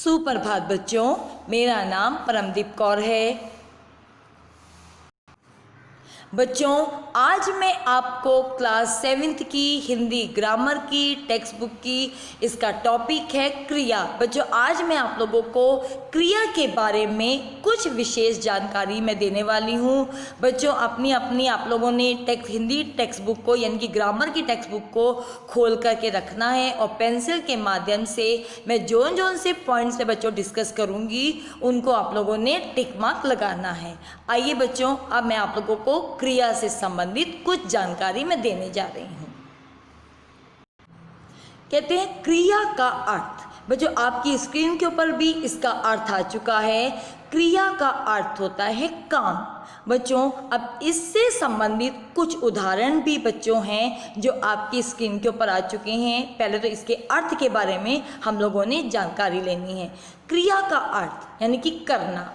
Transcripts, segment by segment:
सुप्रभात बच्चों, मेरा नाम परमदीप कौर है। बच्चों, आज मैं आपको क्लास 7th की हिंदी ग्रामर की टेक्स्ट बुक की इसका टॉपिक है क्रिया। बच्चों, आज मैं आप लोगों को क्रिया के बारे में कुछ विशेष जानकारी मैं देने वाली हूँ। बच्चों, अपनी अपनी आप लोगों ने हिंदी टेक्स्ट बुक को यानी कि ग्रामर की टेक्स्ट बुक को खोल करके रखना है और पेंसिल के माध्यम से मैं जोन जोन से पॉइंट्स पे बच्चों डिस्कस करूँगी, उनको आप लोगों ने टिक मार्क लगाना है। आइए बच्चों, अब मैं आप लोगों को क्रिया से संबंधित कुछ जानकारी मैं देने जा रही हूँ। कहते हैं क्रिया का अर्थ। बच्चों, आपकी स्क्रीन के ऊपर भी इसका अर्थ आ चुका है। क्रिया का अर्थ होता है काम। बच्चों, अब इससे संबंधित कुछ उदाहरण भी बच्चों हैं जो आपकी स्क्रीन के ऊपर आ चुके हैं। पहले तो इसके अर्थ के बारे में हम लोगों ने जानकारी लेनी है। क्रिया का अर्थ यानी कि करना।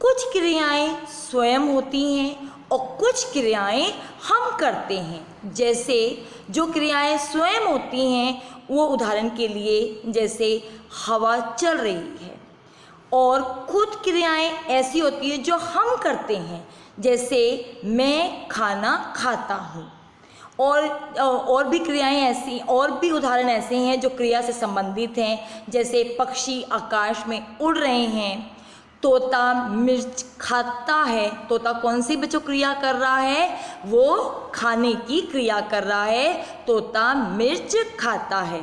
कुछ क्रियाएं स्वयं होती हैं और कुछ क्रियाएं हम करते हैं। जैसे जो क्रियाएं स्वयं होती हैं वो उदाहरण के लिए जैसे हवा चल रही है, और कुछ क्रियाएं ऐसी होती हैं जो हम करते हैं, जैसे मैं खाना खाता हूँ। और भी क्रियाएं ऐसी, और भी उदाहरण ऐसे हैं जो क्रिया से संबंधित हैं, जैसे पक्षी आकाश में उड़ रहे हैं, तोता मिर्च खाता है। तोता कौन सी बच्चों क्रिया कर रहा है? वो खाने की क्रिया कर रहा है। तोता मिर्च खाता है।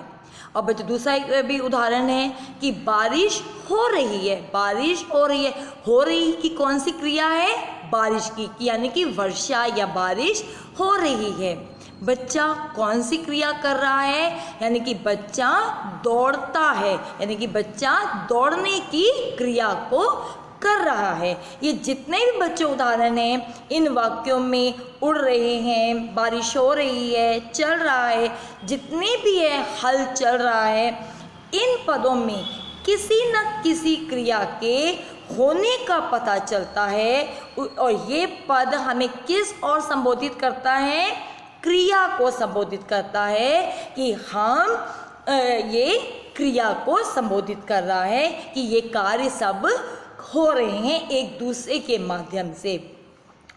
और बच्चों दूसरा एक भी उदाहरण है कि बारिश हो रही है। बारिश हो रही है, हो रही की कौन सी क्रिया है? बारिश की, यानी कि वर्षा या बारिश हो रही है। बच्चा कौन सी क्रिया कर रहा है? यानी कि बच्चा दौड़ता है, यानी कि बच्चा दौड़ने की क्रिया को कर रहा है। ये जितने भी बच्चों उदाहरण हैं इन वाक्यों में उड़ रहे हैं, बारिश हो रही है, चल रहा है, जितने भी है हल चल रहा है, इन पदों में किसी न किसी क्रिया के होने का पता चलता है। और ये पद हमें किस और संबोधित करता है? क्रिया को संबोधित करता है कि हम ये क्रिया को संबोधित कर रहा है कि ये कार्य सब हो रहे हैं एक दूसरे के माध्यम से।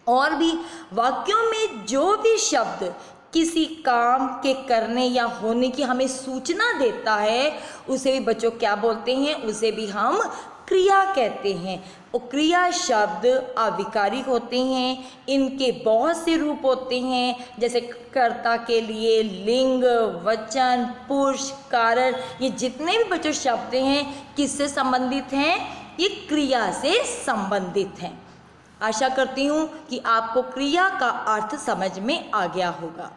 और भी वाक्यों में जो भी शब्द किसी काम के करने या होने की हमें सूचना देता है उसे भी बच्चों क्या बोलते हैं? उसे भी हम क्रिया कहते हैं। और क्रिया शब्द अविकारिक होते हैं। इनके बहुत से रूप होते हैं, जैसे कर्ता के लिए लिंग, वचन, पुरुष, कारण। ये जितने भी बच्चों शब्द हैं किससे संबंधित हैं? ये क्रिया से संबंधित हैं। आशा करती हूँ कि आपको क्रिया का अर्थ समझ में आ गया होगा।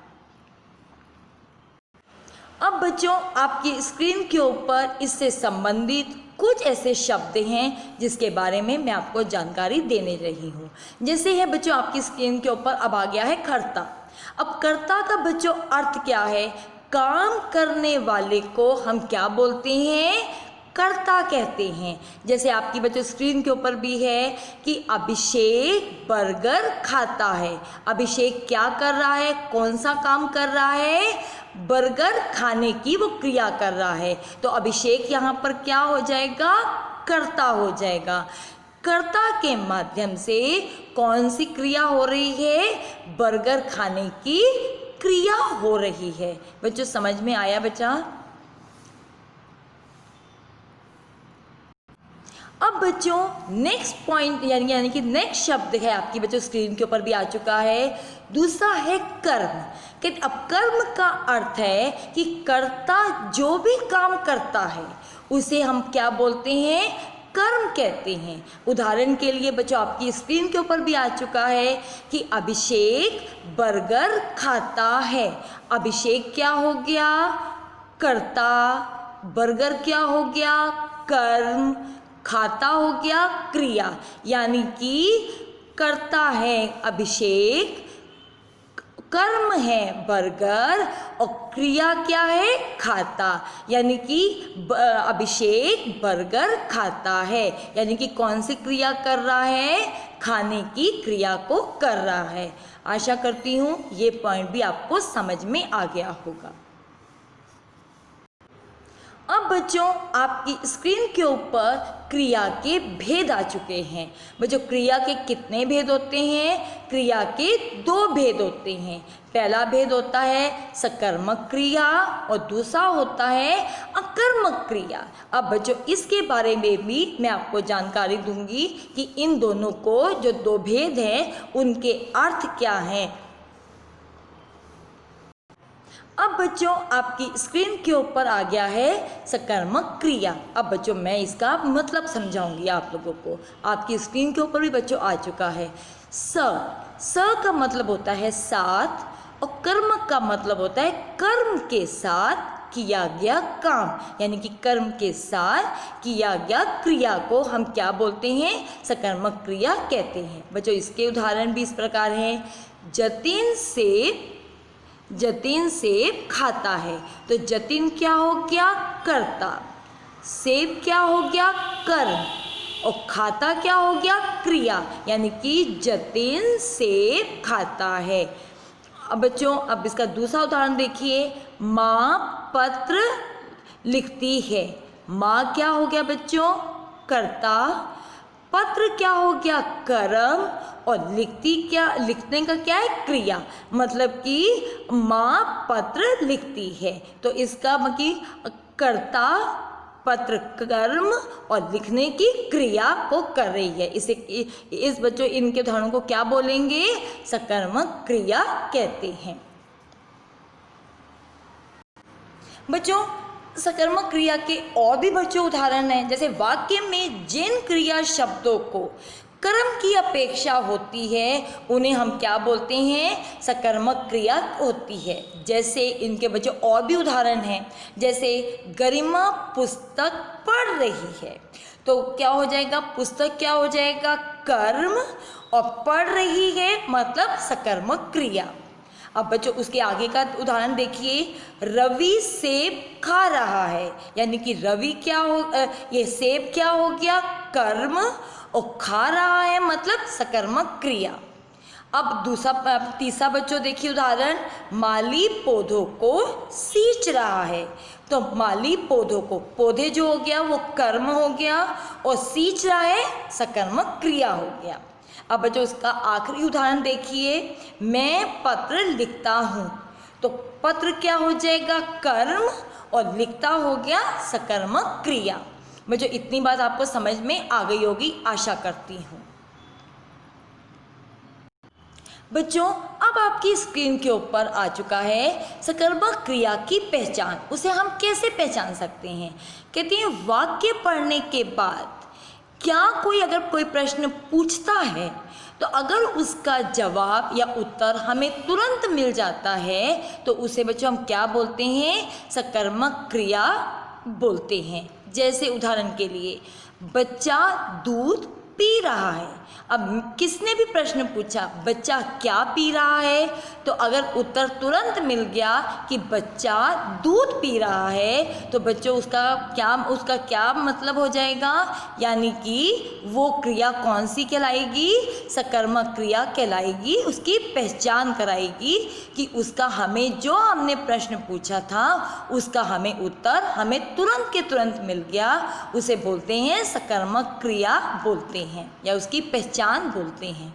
अब बच्चों, आपकी स्क्रीन के ऊपर इससे संबंधित कुछ ऐसे शब्द हैं जिसके बारे में मैं आपको जानकारी देने रही हूँ। जैसे है बच्चों आपकी स्क्रीन के ऊपर अब आ गया है कर्ता। अब कर्ता का बच्चों अर्थ क्या है? काम करने वाले को हम क्या बोलते हैं? कर्ता कहते हैं। जैसे आपकी बच्चों स्क्रीन के ऊपर भी है कि अभिषेक बर्गर खाता है। अभिषेक क्या कर रहा है? कौन सा काम कर रहा है? बर्गर खाने की वो क्रिया कर रहा है। तो अभिषेक यहाँ पर क्या हो जाएगा? कर्ता हो जाएगा। कर्ता के माध्यम से कौन सी क्रिया हो रही है? बर्गर खाने की क्रिया हो रही है। बच्चों समझ में आया बच्चा? अब बच्चों नेक्स्ट पॉइंट यानी कि नेक्स्ट शब्द है आपकी बच्चों स्क्रीन के ऊपर भी आ चुका है। दूसरा है कर्म। कि अब कर्म का अर्थ है कि कर्ता जो भी काम करता है उसे हम क्या बोलते हैं? कर्म कहते हैं। उदाहरण के लिए बच्चों आपकी स्क्रीन के ऊपर भी आ चुका है कि अभिषेक बर्गर खाता है। अभिषेक क्या हो गया? कर्ता। बर्गर क्या हो गया? कर्म। खाता हो गया क्रिया। यानी कि कर्ता है अभिषेक, कर्म है बर्गर और क्रिया क्या है? खाता। यानी कि अभिषेक बर्गर खाता है, यानी कि कौन सी क्रिया कर रहा है? खाने की क्रिया को कर रहा है। आशा करती हूँ ये पॉइंट भी आपको समझ में आ गया होगा। अब बच्चों आपकी स्क्रीन के ऊपर क्रिया के भेद आ चुके हैं। बच्चों क्रिया के कितने भेद होते हैं? क्रिया के 2 भेद होते हैं। पहला भेद होता है सकर्मक क्रिया और दूसरा होता है अकर्मक क्रिया। अब बच्चों इसके बारे में भी मैं आपको जानकारी दूंगी कि इन दोनों को जो 2 भेद हैं उनके अर्थ क्या हैं। अब बच्चों आपकी स्क्रीन के ऊपर आ गया है सकर्मक क्रिया। अब बच्चों मैं इसका मतलब समझाऊंगी आप लोगों को। आपकी स्क्रीन के ऊपर भी बच्चों आ चुका है। स का मतलब होता है साथ और कर्मक का मतलब होता है कर्म के साथ किया गया काम, यानी कि कर्म के साथ किया गया क्रिया को हम क्या बोलते हैं? सकर्मक क्रिया कहते हैं। बच्चों इसके उदाहरण भी इस प्रकार हैं। जतिन सेब खाता है, तो जतिन क्या हो गया? कर्ता। सेब क्या हो गया? कर्म। और खाता क्या हो गया? क्रिया, यानी कि जतिन सेब खाता है। अब बच्चों अब इसका दूसरा उदाहरण देखिए। माँ पत्र लिखती है। माँ क्या हो गया बच्चों? कर्ता। पत्र क्या हो गया? कर्म। और लिखने का क्या है? क्रिया। मतलब कि माँ पत्र लिखती है, तो इसका मतलब कर्ता पत्र कर्म और लिखने की क्रिया को कर रही है। इस बच्चों इनके उदाहरणों को क्या बोलेंगे? सकर्मक क्रिया कहते हैं। बच्चों सकर्मक क्रिया के और भी बच्चों उदाहरण हैं। जैसे वाक्य में जिन क्रिया शब्दों को कर्म की अपेक्षा होती है उन्हें हम क्या बोलते हैं? सकर्मक क्रिया होती है। जैसे इनके बच्चों और भी उदाहरण हैं। जैसे गरिमा पुस्तक पढ़ रही है, तो क्या हो जाएगा? पुस्तक क्या हो जाएगा? कर्म। और पढ़ रही है मतलब सकर्मक क्रिया। अब बच्चों उसके आगे का उदाहरण देखिए। रवि सेब खा रहा है, यानी कि रवि क्या हो ये सेब क्या हो गया? कर्म। और खा रहा है मतलब सकर्मक क्रिया। अब तीसरा बच्चों देखिए उदाहरण। माली पौधों को सींच रहा है, तो माली पौधों को, पौधे जो हो गया वो कर्म हो गया और सींच रहा है सकर्मक क्रिया हो गया। अब बच्चों उसका आखिरी उदाहरण देखिए। मैं पत्र लिखता हूँ, तो पत्र क्या हो जाएगा? कर्म। और लिखता हो गया सकर्मक क्रिया। बच्चों इतनी बात आपको समझ में आ गई होगी, आशा करती हूँ। बच्चों अब आपकी स्क्रीन के ऊपर आ चुका है सकर्मक क्रिया की पहचान। उसे हम कैसे पहचान सकते हैं? कहते हैं वाक्य पढ़ने के बाद क्या अगर कोई प्रश्न पूछता है तो अगर उसका जवाब या उत्तर हमें तुरंत मिल जाता है तो उसे बच्चों हम क्या बोलते हैं? सकर्मक क्रिया बोलते हैं। जैसे उदाहरण के लिए बच्चा दूध पी रहा है। अब किसने भी प्रश्न पूछा बच्चा क्या पी रहा है, तो अगर उत्तर तुरंत मिल गया कि बच्चा दूध पी रहा है तो बच्चों उसका क्या मतलब हो जाएगा? यानी कि वो क्रिया कौन सी कहलाएगी? सकर्मक क्रिया कहलाएगी। उसकी पहचान कराएगी कि उसका जो हमने प्रश्न पूछा था उसका उत्तर हमें तुरंत के तुरंत मिल गया। उसे बोलते हैं सकर्मक क्रिया बोलते हैं या उसकी पहचान बोलते हैं।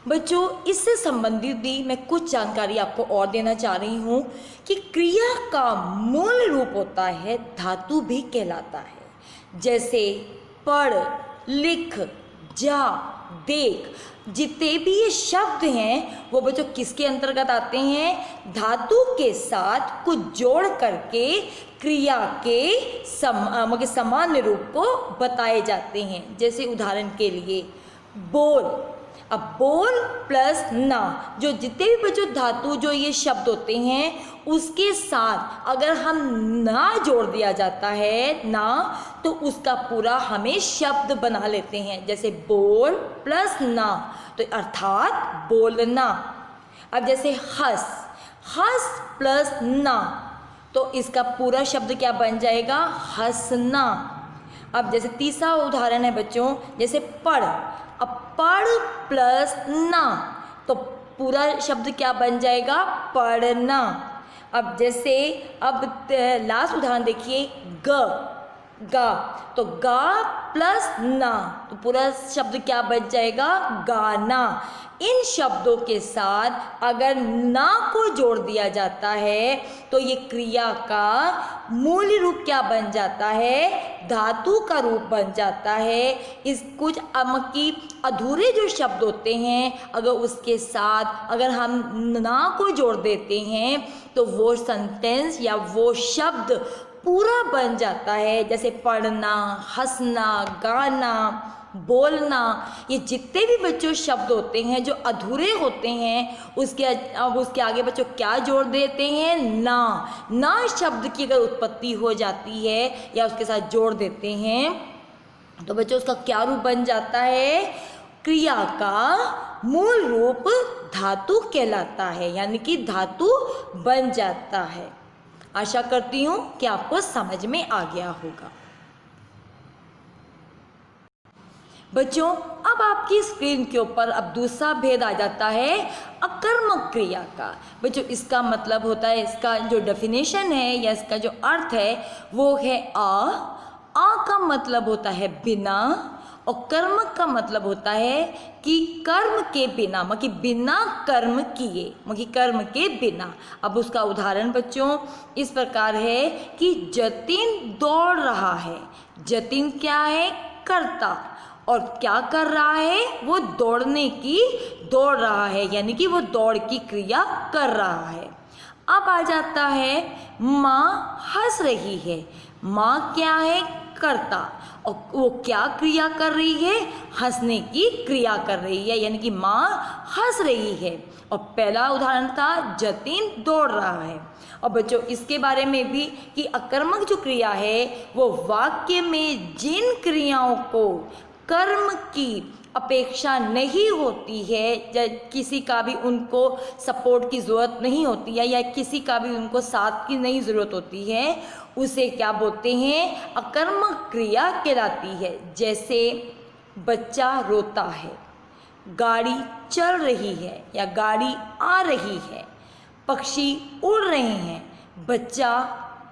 बच्चों इससे संबंधित भी मैं कुछ जानकारी आपको और देना चाह रही हूँ कि क्रिया का मूल रूप होता है धातु भी कहलाता है। जैसे पढ़, लिख, जा, देख, जितने भी ये शब्द हैं वो बच्चों किसके अंतर्गत आते हैं? धातु के साथ कुछ जोड़ करके क्रिया के सामान्य रूप को बताए जाते हैं। जैसे उदाहरण के लिए बोल। अब बोल प्लस ना, जो जितने भी बच्चों धातु जो ये शब्द होते हैं उसके साथ अगर हम ना जोड़ दिया जाता है ना, तो उसका पूरा हमें शब्द बना लेते हैं। जैसे बोल प्लस ना, तो अर्थात बोलना। अब जैसे हंस, हंस प्लस ना, तो इसका पूरा शब्द क्या बन जाएगा? हंसना। अब जैसे तीसरा उदाहरण है बच्चों, जैसे पढ़। अब पढ़ प्लस ना, तो पूरा शब्द क्या बन जाएगा? पढ़ना। अब जैसे अब लास्ट उदाहरण देखिए, ग गा, तो गा प्लस ना, तो पूरा शब्द क्या बच जाएगा, गाना। इन शब्दों के साथ अगर ना को जोड़ दिया जाता है तो ये क्रिया का मूल रूप क्या बन जाता है, धातु का रूप बन जाता है। इस कुछ की अधूरे जो शब्द होते हैं, अगर उसके साथ अगर हम ना को जोड़ देते हैं तो वो सेंटेंस या वो शब्द पूरा बन जाता है। जैसे पढ़ना, हंसना, गाना, बोलना, ये जितने भी बच्चों शब्द होते हैं जो अधूरे होते हैं, उसके आगे बच्चों क्या जोड़ देते हैं, ना। ना शब्द की अगर उत्पत्ति हो जाती है या उसके साथ जोड़ देते हैं तो बच्चों उसका क्या रूप बन जाता है, क्रिया का मूल रूप धातु कहलाता है, यानी कि धातु बन जाता है। आशा करती हूँ कि आपको समझ में आ गया होगा। बच्चों अब आपकी स्क्रीन के ऊपर अब दूसरा भेद आ जाता है अकर्मक क्रिया का। बच्चों इसका मतलब होता है, इसका जो डेफिनेशन है या इसका जो अर्थ है वो है आ का मतलब होता है बिना, और कर्मक का मतलब होता है कि कर्म के बिना, मतलब बिना कर्म किए, मतलब कर्म के बिना। अब उसका उदाहरण बच्चों इस प्रकार है कि जतिन दौड़ रहा है। जतिन क्या है, कर्ता, और क्या कर रहा है, वो दौड़ने की दौड़ रहा है, यानी कि वो दौड़ की क्रिया कर रहा है। अब आ जाता है माँ हंस रही है। माँ क्या है, कर्ता, और वो क्या क्रिया कर रही है, हंसने की क्रिया कर रही है, यानी कि माँ हंस रही है। और पहला उदाहरण था जतिन दौड़ रहा है। और बच्चों इसके बारे में भी कि अकर्मक जो क्रिया है वो वाक्य में जिन क्रियाओं को कर्म की अपेक्षा नहीं होती है, या किसी का भी उनको सपोर्ट की ज़रूरत नहीं होती है, या किसी का भी उनको साथ की नहीं ज़रूरत होती है, उसे क्या बोलते हैं, अकर्मक क्रिया कहलाती है। जैसे बच्चा रोता है, गाड़ी चल रही है या गाड़ी आ रही है, पक्षी उड़ रहे हैं,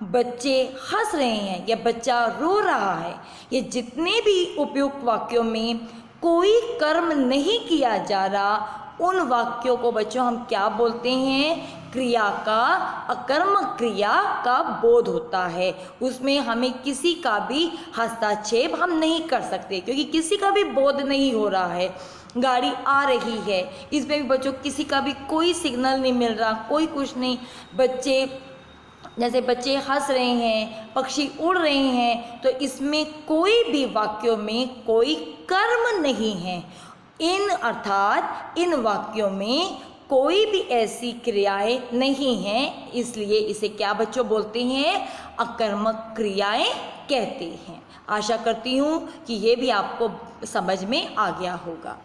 बच्चे हंस रहे हैं या बच्चा रो रहा है। ये जितने भी उपयुक्त वाक्यों में कोई कर्म नहीं किया जा रहा, उन वाक्यों को बच्चों हम क्या बोलते हैं, क्रिया का अकर्मक क्रिया का बोध होता है। उसमें हमें किसी का भी हस्तक्षेप हम नहीं कर सकते, क्योंकि किसी का भी बोध नहीं हो रहा है। गाड़ी आ रही है, इसमें भी बच्चों किसी का भी कोई सिग्नल नहीं मिल रहा, कोई कुछ नहीं। जैसे बच्चे हंस रहे हैं, पक्षी उड़ रहे हैं, तो इसमें कोई भी वाक्यों में कोई कर्म नहीं है। इन वाक्यों में कोई भी ऐसी क्रियाएं नहीं हैं, इसलिए इसे क्या बच्चों बोलते हैं, अकर्मक क्रियाएं कहते हैं। आशा करती हूँ कि ये भी आपको समझ में आ गया होगा।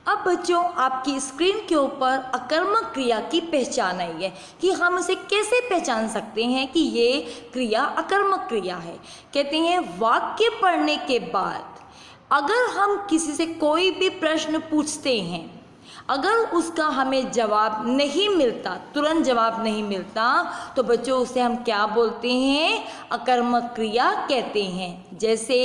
अब बच्चों आपकी स्क्रीन के ऊपर अकर्मक क्रिया की पहचान आई है कि हम उसे कैसे पहचान सकते हैं कि ये क्रिया अकर्मक क्रिया है। कहते हैं वाक्य पढ़ने के बाद अगर हम किसी से कोई भी प्रश्न पूछते हैं, अगर उसका हमें जवाब नहीं मिलता, तुरंत जवाब नहीं मिलता, तो बच्चों उसे हम क्या बोलते हैं, अकर्मक क्रिया कहते हैं। जैसे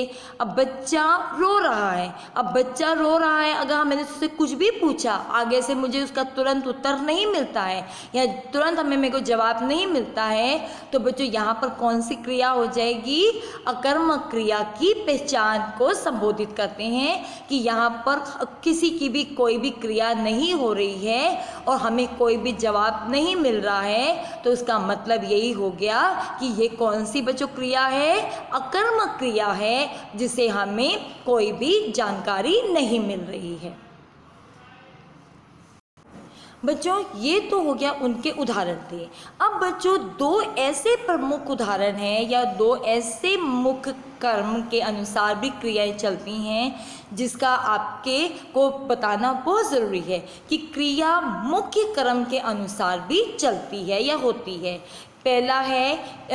अब बच्चा रो रहा है, अगर मैंने उससे कुछ भी पूछा, आगे से मुझे उसका तुरंत उत्तर नहीं मिलता है या तुरंत मेरे को जवाब नहीं मिलता है, तो बच्चों यहाँ पर कौन सी क्रिया हो जाएगी, अकर्मक क्रिया की पहचान को संबोधित करते हैं कि यहाँ पर किसी की भी कोई भी क्रिया नहीं हो रही है और हमें कोई भी जवाब नहीं मिल रहा है, तो उसका मतलब यही हो गया कि ये कौन सी बच्चों क्रिया है, अकर्मक क्रिया है, जिसे हमें कोई भी जानकारी नहीं मिल रही है। बच्चों ये तो हो गया उनके उदाहरण थे। अब बच्चों दो ऐसे प्रमुख उदाहरण हैं या दो ऐसे मुख्य कर्म के अनुसार भी क्रियाएं चलती हैं जिसका आपके को बताना बहुत ज़रूरी है कि क्रिया मुख्य कर्म के अनुसार भी चलती है या होती है। पहला है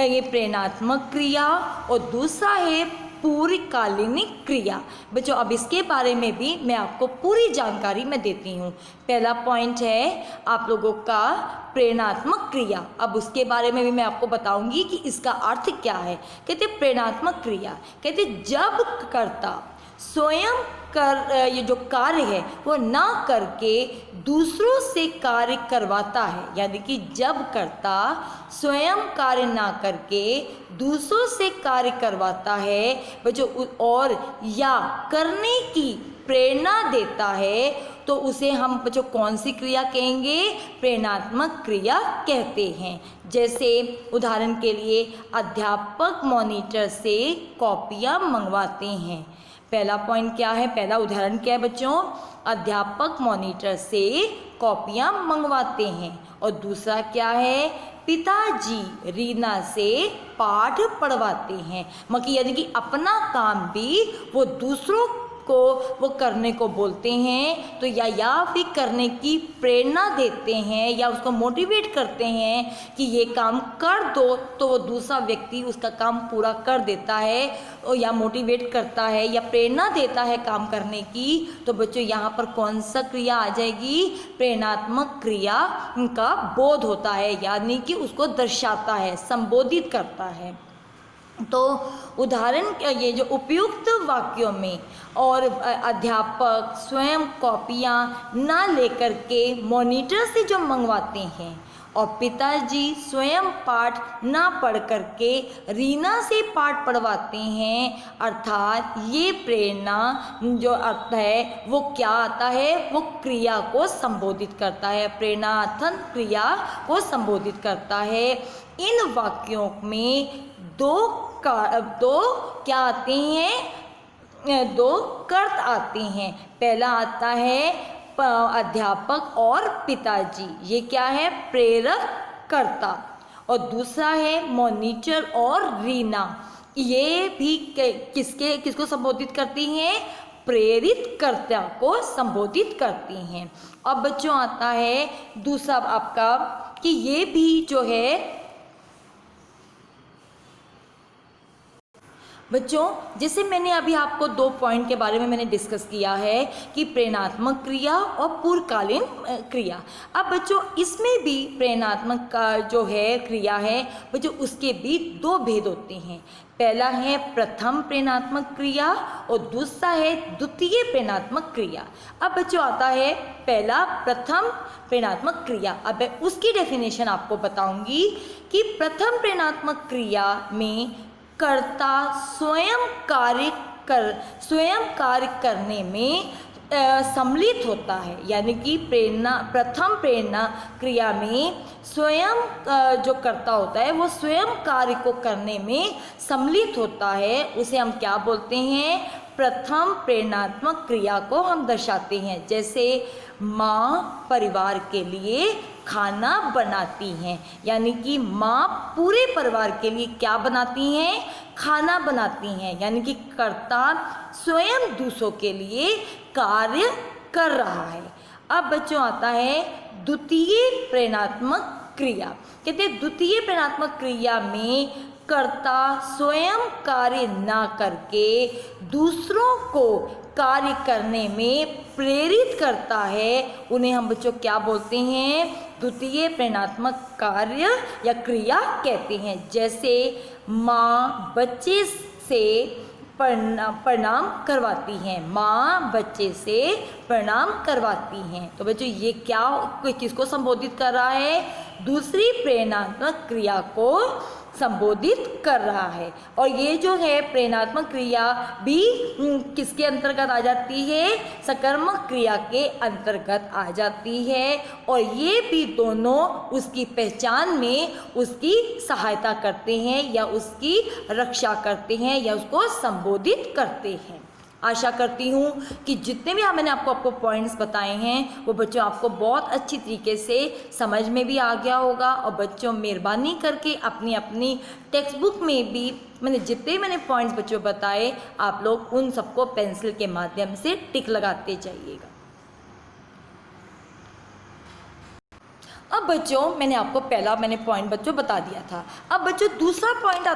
ये प्रेरणात्मक क्रिया और दूसरा है पूर्वकालीन क्रिया। बच्चों अब इसके बारे में भी मैं आपको पूरी जानकारी मैं देती हूँ। पहला पॉइंट है आप लोगों का प्रेरणात्मक क्रिया। अब उसके बारे में भी मैं आपको बताऊंगी कि इसका अर्थ क्या है। कहते प्रेरणात्मक क्रिया, कहते जब कर्ता स्वयं ये जो कार्य है वो ना करके दूसरों से कार्य करवाता है, यानी कि जब कर्ता स्वयं कार्य ना करके दूसरों से कार्य करवाता है बच्चों और या करने की प्रेरणा देता है, तो उसे हम बच्चों कौन सी क्रिया कहेंगे? प्रेरणात्मक क्रिया कहते हैं। जैसे उदाहरण के लिए अध्यापक मॉनिटर से कॉपियाँ मंगवाते हैं। पहला पॉइंट क्या है, पहला उदाहरण क्या है बच्चों? अध्यापक मॉनिटर से कॉपियाँ मंगवाते हैं। और दूसरा क्या है? पिताजी रीना से पाठ पढ़वाते हैं। मतलब यानी कि अपना काम भी वो दूसरों को वो करने को बोलते हैं, तो या फिर करने की प्रेरणा देते हैं या उसको मोटिवेट करते हैं कि ये काम कर दो, तो वो दूसरा व्यक्ति उसका काम पूरा कर देता है और या मोटिवेट करता है या प्रेरणा देता है काम करने की। तो बच्चों यहाँ पर कौन सा क्रिया आ जाएगी? प्रेरणात्मक क्रिया का बोध होता है, यानी कि उसको दर्शाता है, संबोधित करता है। तो उदाहरण ये जो उपयुक्त वाक्यों में और अध्यापक स्वयं कॉपियाँ ना लेकर के मॉनिटर से जो मंगवाते हैं और पिताजी स्वयं पाठ ना पढ़ करके रीना से पाठ पढ़वाते हैं, अर्थात ये प्रेरणा जो अर्थ है वो क्या आता है? वो क्रिया को संबोधित करता है, प्रेरणात्मक क्रिया को संबोधित करता है। इन वाक्यों में दो क्या आते हैं? दो कर्त आते हैं। पहला आता है अध्यापक और पिताजी, ये क्या है? प्रेरक कर्ता। और दूसरा है मॉनिटर और रीना, ये भी किसको संबोधित करती हैं? प्रेरित कर्ता को संबोधित करती हैं। अब बच्चों आता है दूसरा आपका कि ये भी जो है बच्चों, जैसे मैंने अभी आपको 2 पॉइंट के बारे में मैंने डिस्कस किया है कि प्रेरणात्मक क्रिया और पूर्वकालीन क्रिया। अब बच्चों इसमें भी प्रेरणात्मक का जो है क्रिया है बच्चों, उसके भी 2 भेद होते हैं। पहला है प्रथम प्रेरणात्मक क्रिया और दूसरा है द्वितीय प्रेरणात्मक क्रिया। अब बच्चों आता है पहला प्रथम प्रेरणात्मक क्रिया। अब मैं उसकी डेफिनेशन आपको बताऊंगी कि प्रथम प्रेरणात्मक क्रिया में कर्ता स्वयं कार्य करने में सम्मिलित होता है, यानी कि प्रथम प्रेरणा क्रिया में स्वयं जो कर्ता होता है वो स्वयं कार्य को करने में सम्मिलित होता है, उसे हम क्या बोलते हैं? प्रथम प्रेरणात्मक क्रिया को हम दर्शाते हैं। जैसे माँ परिवार के लिए खाना बनाती हैं, यानी कि माँ पूरे परिवार के लिए क्या बनाती हैं? खाना बनाती हैं, यानी कि कर्ता स्वयं दूसरों के लिए कार्य कर रहा है। अब बच्चों आता है द्वितीय प्रेरणात्मक क्रिया। कहते हैं द्वितीय प्रेरणात्मक क्रिया में कर्ता स्वयं कार्य ना करके दूसरों को कार्य करने में प्रेरित करता है, उन्हें हम बच्चों क्या बोलते हैं? द्वितीय प्रेरणात्मक कार्य या क्रिया कहते हैं। जैसे माँ बच्चे से प्रणाम करवाती हैं, माँ बच्चे से प्रणाम करवाती हैं। तो बच्चों ये क्या किसको संबोधित कर रहा है? दूसरी प्रेरणात्मक क्रिया को संबोधित कर रहा है। और ये जो है प्रेरणात्मक क्रिया भी किसके अंतर्गत आ जाती है? सकर्मक क्रिया के अंतर्गत आ जाती है। और ये भी दोनों उसकी पहचान में उसकी सहायता करते हैं या उसकी रक्षा करते हैं या उसको संबोधित करते हैं। आशा करती हूँ कि जितने भी मैंने आपको पॉइंट्स बताए हैं वो बच्चों आपको बहुत अच्छी तरीके से समझ में भी आ गया होगा। और बच्चों मेहरबानी करके अपनी टेक्स्ट बुक में भी मैंने पॉइंट्स बच्चों बताए, आप लोग उन सबको पेंसिल के माध्यम से टिक लगाते जाइएगा। अब बच्चों मैंने आपको पहला पॉइंट बच्चों बता दिया था। अब बच्चों दूसरा पॉइंट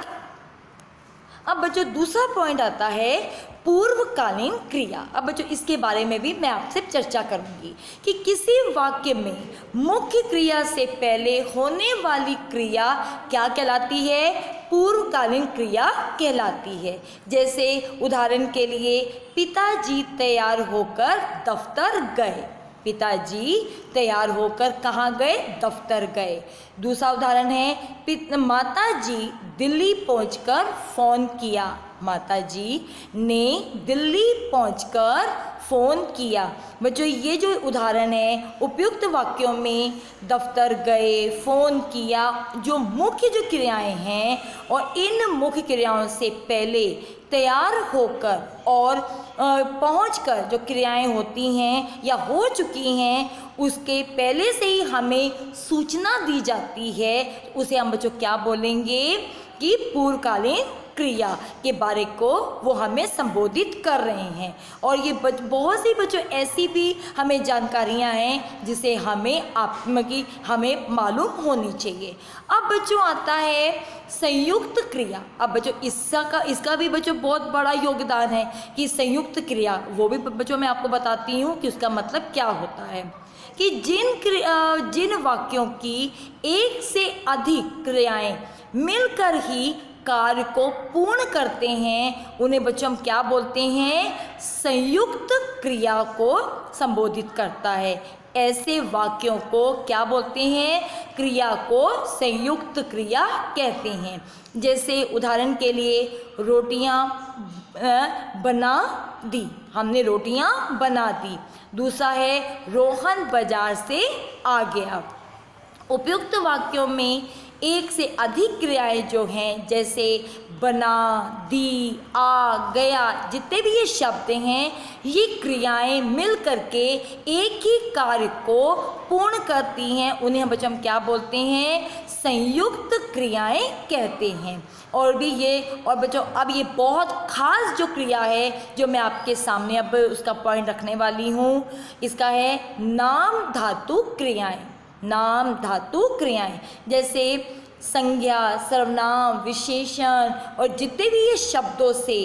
अब बच्चों दूसरा पॉइंट आता है पूर्वकालीन क्रिया। अब बच्चों इसके बारे में भी मैं आपसे चर्चा करूंगी कि किसी वाक्य में मुख्य क्रिया से पहले होने वाली क्रिया क्या कहलाती है, पूर्वकालीन क्रिया कहलाती है। जैसे उदाहरण के लिए पिताजी तैयार होकर दफ्तर गए। पिताजी तैयार होकर कहाँ गए, दफ्तर गए। दूसरा उदाहरण है माताजी दिल्ली पहुंचकर फ़ोन किया। माताजी ने दिल्ली पहुंचकर फ़ोन किया। बच्चों ये जो उदाहरण है उपयुक्त वाक्यों में दफ्तर गए, फ़ोन किया, जो मुख्य जो क्रियाएं हैं और इन मुख्य क्रियाओं से पहले तैयार होकर और पहुंचकर जो क्रियाएं होती हैं या हो चुकी हैं उसके पहले से ही हमें सूचना दी जाती है, उसे हम बच्चों क्या बोलेंगे कि पूर्वकालीन क्रिया के बारे को वो हमें संबोधित कर रहे हैं। और ये बहुत सी बच्चों ऐसी भी हमें जानकारियां हैं जिसे हमें मालूम होनी चाहिए। अब बच्चों आता है संयुक्त क्रिया। अब बच्चों इसका भी बच्चों बहुत बड़ा योगदान है कि संयुक्त क्रिया, वो भी बच्चों मैं आपको बताती हूँ कि उसका मतलब क्या होता है कि जिन वाक्यों की एक से अधिक क्रियाएं मिलकर ही कार्य को पूर्ण करते हैं उन्हें बच्चों हम क्या बोलते हैं, संयुक्त क्रिया को संबोधित करता है। ऐसे वाक्यों को क्या बोलते हैं, क्रिया को संयुक्त क्रिया कहते हैं। जैसे उदाहरण के लिए रोटियां बना दी, हमने रोटियां बना दी। दूसरा है रोहन बाजार से आ गया। उपयुक्त वाक्यों में एक से अधिक क्रियाएं जो हैं जैसे बना, दी, आ, गया, जितने भी ये शब्द हैं ये क्रियाएं मिल करके एक ही कार्य को पूर्ण करती हैं, उन्हें बच्चों हम क्या बोलते हैं, संयुक्त क्रियाएं कहते हैं। और बच्चों अब ये बहुत खास जो क्रिया है जो मैं आपके सामने अब उसका पॉइंट रखने वाली हूँ, इसका है नाम धातु क्रियाएं। नाम धातु क्रियाएं जैसे संज्ञा, सर्वनाम, विशेषण और जितने भी ये शब्दों से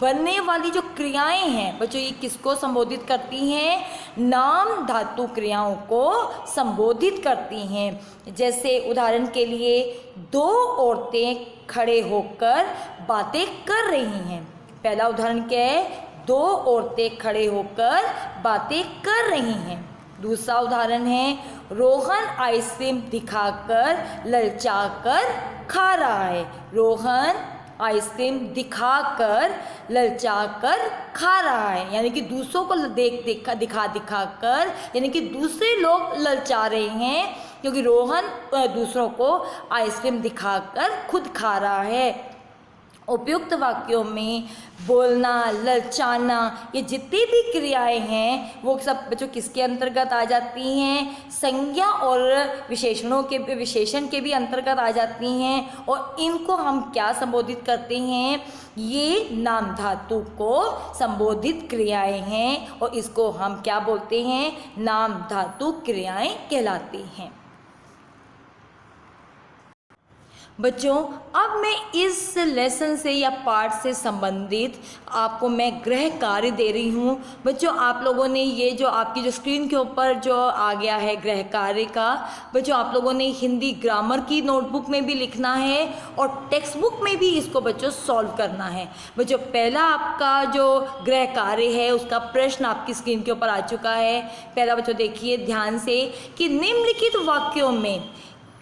बनने वाली जो क्रियाएं हैं बच्चों ये किसको संबोधित करती हैं, नाम धातु क्रियाओं को संबोधित करती हैं। जैसे उदाहरण के लिए दो औरतें खड़े होकर बातें कर रही हैं। पहला उदाहरण क्या है, दो औरतें खड़े होकर बातें कर रही हैं। दूसरा उदाहरण है रोहन आइसक्रीम दिखाकर ललचाकर खा रहा है। रोहन आइसक्रीम दिखाकर ललचाकर खा रहा है, यानी कि दूसरों को दिखा कर यानी कि दूसरे लोग ललचा रहे हैं क्योंकि रोहन दूसरों को आइसक्रीम दिखाकर खुद खा रहा है। उपयुक्त वाक्यों में बोलना, ललचाना, ये जितनी भी क्रियाएं हैं वो सब बच्चों किसके अंतर्गत आ जाती हैं, संज्ञा और विशेषण के भी अंतर्गत आ जाती हैं। और इनको हम क्या संबोधित करते हैं, ये नाम धातु को संबोधित क्रियाएं हैं और इसको हम क्या बोलते हैं, नाम धातु क्रियाएं कहलाती हैं। बच्चों अब मैं इस लेसन से या पाठ से संबंधित आपको मैं गृह कार्य दे रही हूँ। बच्चों आप लोगों ने ये जो आपकी जो स्क्रीन के ऊपर जो आ गया है गृह कार्य का, बच्चों आप लोगों ने हिंदी ग्रामर की नोटबुक में भी लिखना है और टेक्स्ट बुक में भी इसको बच्चों सॉल्व करना है। बच्चों पहला आपका जो गृह कार्य है उसका प्रश्न आपकी स्क्रीन के ऊपर आ चुका है। पहला बच्चों देखिए ध्यान से कि निम्नलिखित वाक्यों में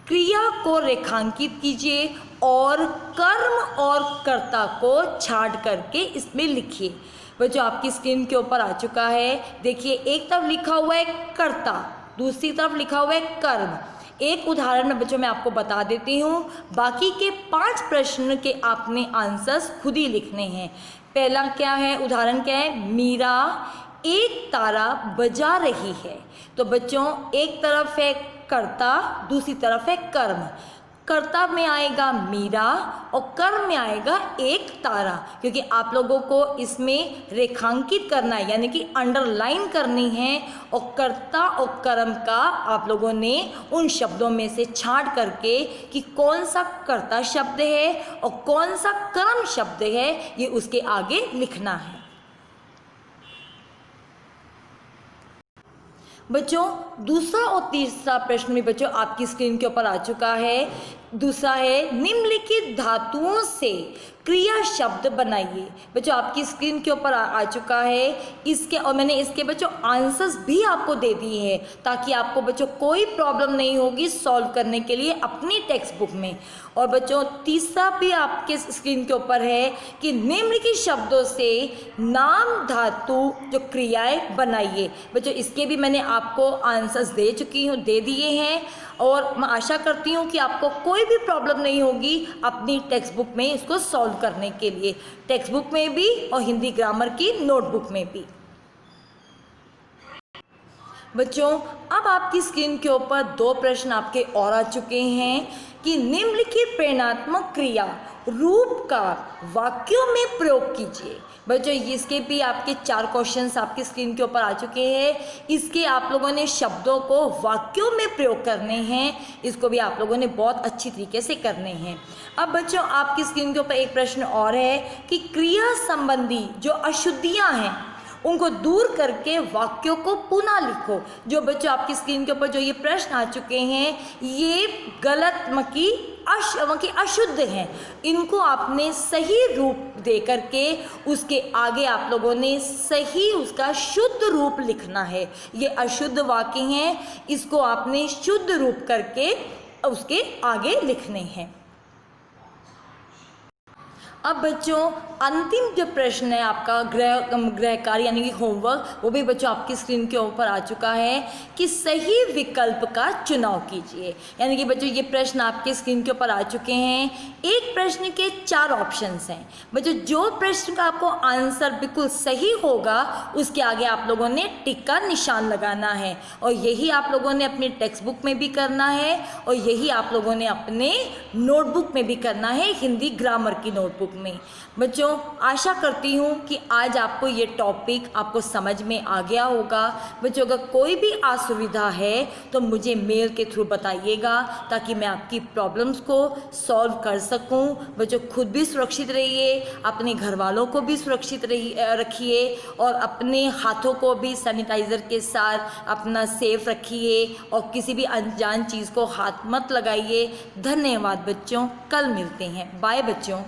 क्रिया को रेखांकित कीजिए और कर्म और कर्ता को छांट करके इसमें लिखिए। बच्चों आपकी स्क्रीन के ऊपर आ चुका है, देखिए एक तरफ लिखा हुआ है कर्ता, दूसरी तरफ लिखा हुआ है कर्म। एक उदाहरण में बच्चों मैं आपको बता देती हूँ, बाकी के 5 प्रश्न के आपने आंसर्स खुद ही लिखने हैं। पहला क्या है, उदाहरण क्या है, मीरा एक तारा बजा रही है। तो बच्चों एक तरफ है कर्ता, दूसरी तरफ है कर्म। कर्ता में आएगा मीरा और कर्म में आएगा एक तारा, क्योंकि आप लोगों को इसमें रेखांकित करना है, यानी कि अंडरलाइन करनी है। और कर्ता और कर्म का आप लोगों ने उन शब्दों में से छांट करके कि कौन सा कर्ता शब्द है और कौन सा कर्म शब्द है, ये उसके आगे लिखना है। बच्चों दूसरा और तीसरा प्रश्न भी बच्चों आपकी स्क्रीन के ऊपर आ चुका है। दूसरा है निम्नलिखित धातुओं से क्रिया शब्द बनाइए। बच्चों आपकी स्क्रीन के ऊपर आ चुका है इसके, और मैंने इसके बच्चों आंसर्स भी आपको दे दिए हैं ताकि आपको बच्चों कोई प्रॉब्लम नहीं होगी सॉल्व करने के लिए अपनी टेक्स्ट बुक में। और बच्चों तीसरा भी आपके स्क्रीन के ऊपर है कि निम्नलिखित शब्दों से नाम धातु जो क्रियाएं बनाइए। बच्चों इसके भी मैंने आपको आंसर्स दे दिए हैं, और मैं आशा करती हूँ कि आपको कोई भी प्रॉब्लम नहीं होगी अपनी टेक्स्ट बुक में इसको सॉल्व करने के लिए, टेक्स्ट बुक में भी और हिंदी ग्रामर की नोटबुक में भी। बच्चों अब आपकी स्क्रीन के ऊपर दो प्रश्न आपके और आ चुके हैं कि निम्नलिखित प्रेरणात्मक क्रिया रूप का वाक्यों में प्रयोग कीजिए। बच्चों इसके भी आपके 4 क्वेश्चंस आपकी स्क्रीन के ऊपर आ चुके हैं। इसके आप लोगों ने शब्दों को वाक्यों में प्रयोग करने हैं, इसको भी आप लोगों ने बहुत अच्छी तरीके से करने हैं। अब बच्चों आपकी स्क्रीन के ऊपर एक प्रश्न और है कि क्रिया संबंधी जो अशुद्धियां हैं उनको दूर करके वाक्यों को पुनः लिखो। जो बच्चों आपकी स्क्रीन के ऊपर जो ये प्रश्न आ चुके हैं ये गलत अशुद्ध हैं, इनको आपने सही रूप दे करके उसके आगे आप लोगों ने सही उसका शुद्ध रूप लिखना है। ये अशुद्ध वाक्य हैं, इसको आपने शुद्ध रूप करके उसके आगे लिखने हैं। अब बच्चों अंतिम जो प्रश्न है आपका गृह कार्य यानी कि होमवर्क, वो भी बच्चों आपकी स्क्रीन के ऊपर आ चुका है कि सही विकल्प का चुनाव कीजिए। यानी कि बच्चों ये प्रश्न आपके स्क्रीन के ऊपर आ चुके हैं। एक प्रश्न के 4 ऑप्शंस हैं। बच्चों जो प्रश्न का आपको आंसर बिल्कुल सही होगा उसके आगे आप लोगों ने टिक का निशान लगाना है, और यही आप लोगों ने अपनी टेक्स्ट बुक में भी करना है और यही आप लोगों ने अपने नोटबुक में भी करना है, हिंदी ग्रामर की नोटबुक में। बच्चों आशा करती हूँ कि आज आपको ये टॉपिक आपको समझ में आ गया होगा। बच्चों अगर कोई भी असुविधा है तो मुझे मेल के थ्रू बताइएगा ताकि मैं आपकी प्रॉब्लम्स को सॉल्व कर सकूं। बच्चों खुद भी सुरक्षित रहिए, अपने घर वालों को भी सुरक्षित रखिए और अपने हाथों को भी सैनिटाइज़र के साथ अपना सेफ रखिए और किसी भी अनजान चीज़ को हाथ मत लगाइए। धन्यवाद बच्चों, कल मिलते हैं। बाय बच्चों।